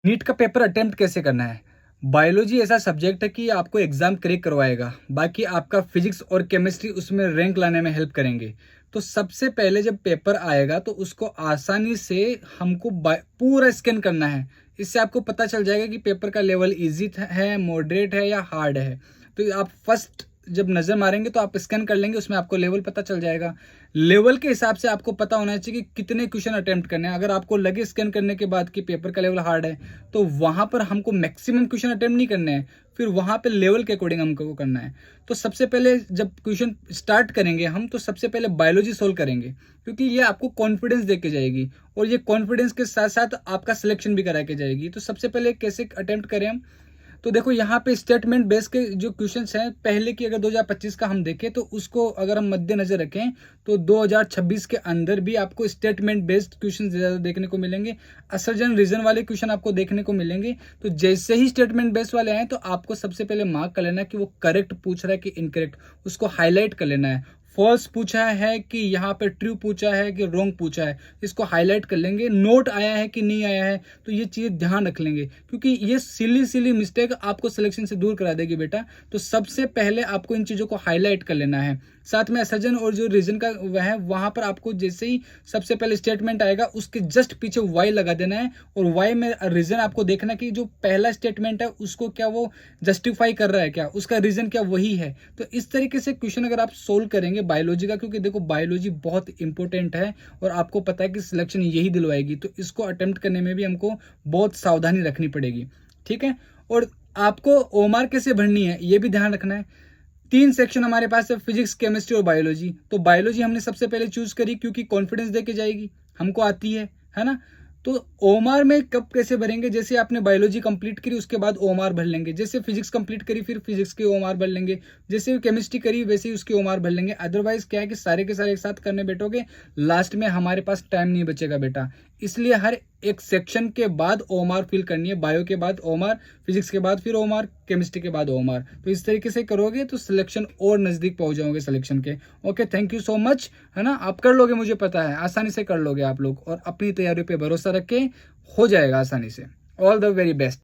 NEET का paper attempt कैसे करना है? बायोलॉजी ऐसा सब्जेक्ट है कि आपको एग्जाम क्रैक करवाएगा। बाकी आपका फिजिक्स और केमिस्ट्री उसमें रैंक लाने में हेल्प करेंगे। तो सबसे पहले जब पेपर आएगा तो उसको आसानी से हमको पूरा स्कैन करना है। इससे आपको पता चल जाएगा कि पेपर का लेवल इजी है, मॉडरेट है या हार्ड है। तो आप फर्स्ट जब नज़र मारेंगे तो आप स्कैन कर लेंगे, उसमें आपको लेवल पता चल जाएगा। लेवल के हिसाब से आपको पता होना चाहिए कि कितने क्वेश्चन अटेम्प्ट करने हैं। अगर आपको लगे स्कैन करने के बाद कि पेपर का लेवल हार्ड है, तो वहाँ पर हमको मैक्सिमम क्वेश्चन अटेम्प्ट नहीं करने हैं, फिर वहाँ पे लेवल के अकॉर्डिंग हमको करना है। तो सबसे पहले जब क्वेश्चन स्टार्ट करेंगे हम, तो सबसे पहले बायोलॉजी सोल्व करेंगे, क्योंकि ये आपको कॉन्फिडेंस दे के जाएगी और ये कॉन्फिडेंस के साथ साथ आपका सिलेक्शन भी करा के जाएगी। तो सबसे पहले कैसे अटेम्प्ट करें हम, तो देखो यहाँ पे स्टेटमेंट बेस के जो क्वेश्चंस हैं, पहले की अगर 2025 का हम देखें तो उसको अगर हम मद्देनजर रखें तो 2026 के अंदर भी आपको स्टेटमेंट बेस्ड क्वेश्चन ज़्यादा देखने को मिलेंगे। असर्जन रीजन वाले क्वेश्चन आपको देखने को मिलेंगे। तो जैसे ही स्टेटमेंट बेस्ड वाले आए तो आपको सबसे पहले मार्क कर लेना है कि वो करेक्ट पूछ रहा है कि इनकरेक्ट, उसको हाईलाइट कर लेना है। फॉल्स पूछा है कि यहाँ पे ट्रू पूछा है कि रॉन्ग पूछा है, इसको हाईलाइट कर लेंगे। नोट आया है कि नहीं आया है, तो ये चीज़ ध्यान रख लेंगे, क्योंकि ये सिली मिस्टेक आपको सिलेक्शन से दूर करा देगी बेटा। तो सबसे पहले आपको इन चीज़ों को हाईलाइट कर लेना है। साथ में असर्जन और जो रीजन का वह है, वहाँ पर आपको जैसे ही सबसे पहले स्टेटमेंट आएगा उसके जस्ट पीछे वाई लगा देना है, और वाई में रीजन आपको देखना कि जो पहला स्टेटमेंट है उसको क्या वो जस्टिफाई कर रहा है, क्या उसका रीजन क्या वही है। तो इस तरीके से क्वेश्चन अगर आप सोल्व करेंगे बायोलॉजी का, क्योंकि देखो बायोलॉजी बहुत इंपॉर्टेंट है और आपको पता है कि सिलेक्शन यही दिलवाएगी, तो इसको अटेम्प्ट करने में भी हमको बहुत सावधानी रखनी पड़ेगी। ठीक है। और आपको ओमार कैसे भरनी है ये भी ध्यान रखना है। 3 सेक्शन हमारे पास है, फिजिक्स, केमिस्ट्री और बायोलॉजी। तो बायोलॉजी हमने सबसे पहले चूज करी क्योंकि कॉन्फिडेंस देके जाएगी, हमको आती है ना। तो ओमार में कब कैसे भरेंगे, जैसे आपने बायोलॉजी कंप्लीट करी उसके बाद ओमार भर लेंगे, जैसे फिजिक्स कंप्लीट करी फिर फिजिक्स के ओमार भर लेंगे, जैसे केमिस्ट्री करी वैसे ही उसके ओमार भर लेंगे। अदरवाइज क्या है कि सारे के सारे एक साथ करने बैठोगे, लास्ट में हमारे पास टाइम नहीं बचेगा बेटा। इसलिए हर एक सेक्शन के बाद ओमार फिल करनी है। बायो के बाद ओमार, फिजिक्स के बाद फिर ओमार, केमिस्ट्री के बाद ओमार। तो इस तरीके से करोगे तो सिलेक्शन और नज़दीक पहुंच जाओगे सिलेक्शन के। Okay, thank you so much, है ना। आप कर लोगे, मुझे पता है आसानी से कर लोगे आप लोग, और अपनी तैयारी पे भरोसा रख के हो जाएगा आसानी से। All the very best.